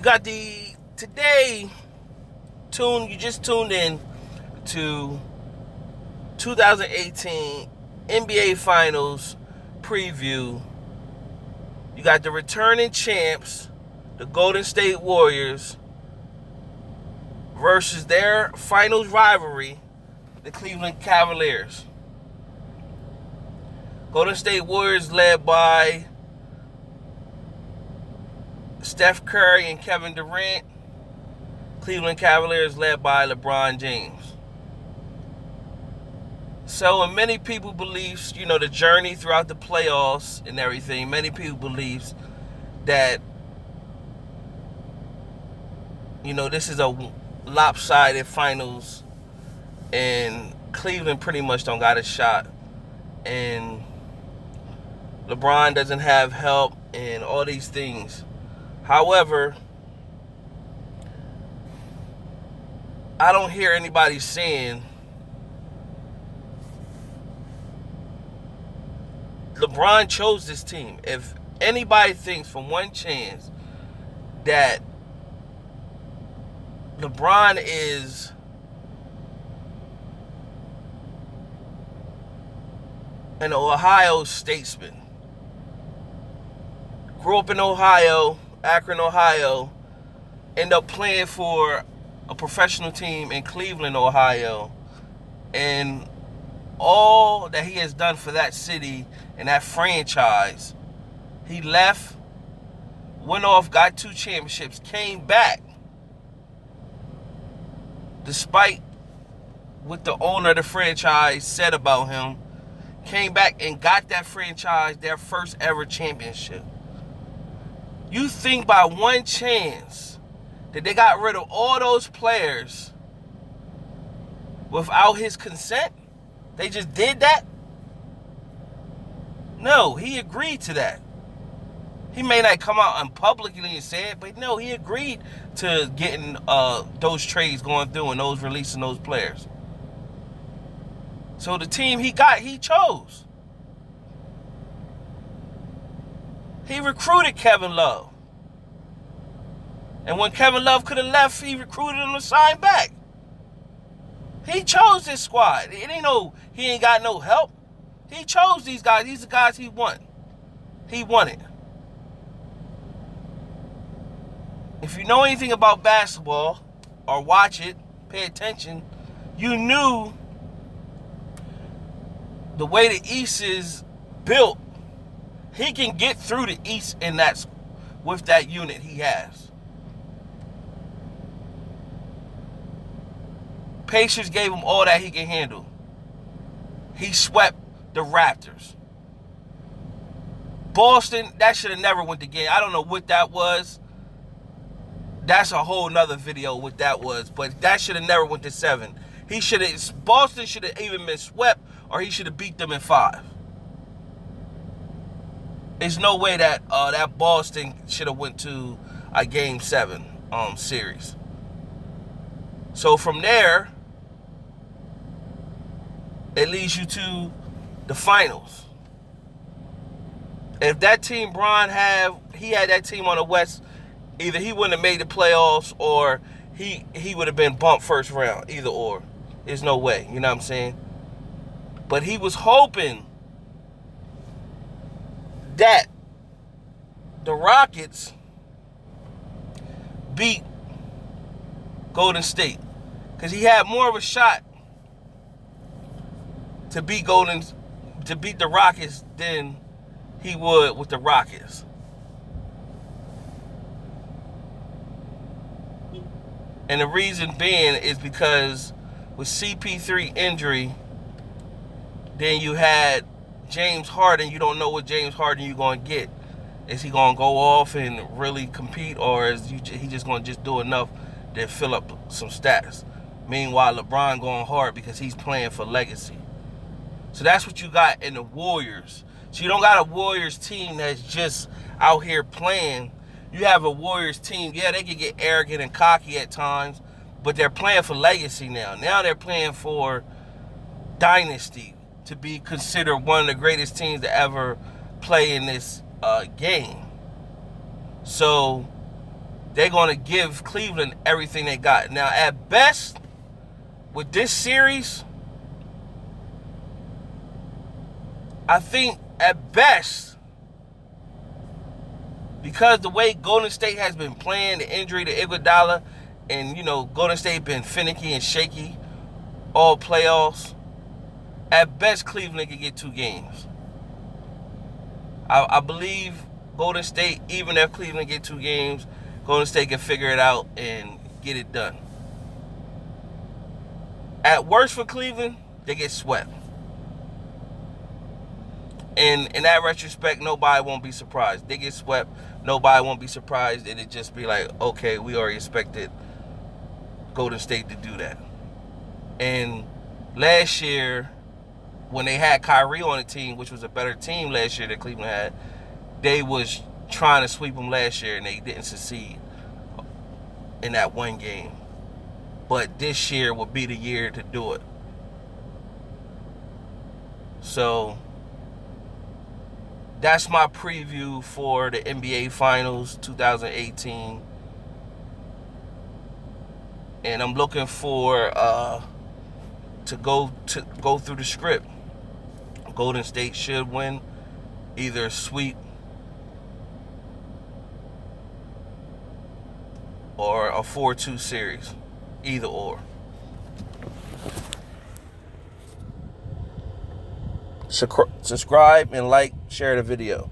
You got today. You just tuned in to 2018 NBA Finals preview. You got the returning champs, the Golden State Warriors, versus their finals rivalry, the Cleveland Cavaliers. Golden State Warriors led by Steph Curry and Kevin Durant. Cleveland Cavaliers led by LeBron James. So, in many people believes, the journey throughout the playoffs and everything, many people believes that, this is a lopsided finals and Cleveland pretty much don't got a shot. And LeBron doesn't have help and all these things. However, I don't hear anybody saying LeBron chose this team. If anybody thinks for one chance that LeBron is an Ohio statesman, grew up in Ohio, Akron, Ohio, end up playing for a professional team in Cleveland, Ohio, and all that he has done for that city and that franchise. He left, went off, got 2 championships, came back, despite what the owner of the franchise said about him, came back and got that franchise their first ever championship. You think by one chance that they got rid of all those players without his consent? They just did that? No, he agreed to that. He may not come out and publicly and say it, but no, he agreed to getting those trades going through and those releasing those players. So the team he got, he chose. He recruited Kevin Love. And when Kevin Love could have left, he recruited him to sign back. He chose this squad. It ain't he ain't got no help. He chose these guys. These are the guys he wanted. He wanted. If you know anything about basketball or watch it, pay attention, you knew the way the East is built, he can get through the East with that unit he has. Pacers gave him all that he can handle. He swept the Raptors. Boston, that should have never went to game. I don't know what that was. That's a whole nother video what that was. But that should have never went to 7. Boston should have even been swept, or he should have beat them in 5. There's no way that that Boston should have went to a Game 7 series. So from there, it leads you to the finals. If that team Bron had that team on the West, either he wouldn't have made the playoffs or he would have been bumped first round. Either or. There's no way. You know what I'm saying? But he was hoping that the Rockets beat Golden State, because he had more of a shot to beat the Rockets than he would with the Rockets. And the reason being is because with CP3 injury, then you had James Harden. You don't know what James Harden you're going to get. Is he going to go off and really compete, or is he just going to just do enough to fill up some stats? Meanwhile, LeBron going hard because he's playing for legacy. So that's what you got in the Warriors. So you don't got a Warriors team that's just out here playing. You have a Warriors team. Yeah, they can get arrogant and cocky at times, but they're playing for legacy now. Now they're playing for dynasty, to be considered one of the greatest teams to ever play in this game. So they're going to give Cleveland everything they got. Now, at best, with this series, I think at best, because the way Golden State has been playing, the injury to Iguodala, and, you know, Golden State been finicky and shaky all playoffs, at best, Cleveland can get 2 games. I believe Golden State, even if Cleveland get 2 games, Golden State can figure it out and get it done. At worst for Cleveland, they get swept. And in that retrospect, nobody won't be surprised. They get swept, nobody won't be surprised. And it just be like, okay, we already expected Golden State to do that. And last year, when they had Kyrie on the team, which was a better team last year that Cleveland had, they was trying to sweep them last year, and they didn't succeed in that one game. But this year will be the year to do it. So that's my preview for the NBA Finals 2018. And I'm looking for to go through the script. Golden State should win, either sweep or a 4-2 series. Either or. Subscribe and like, share the video.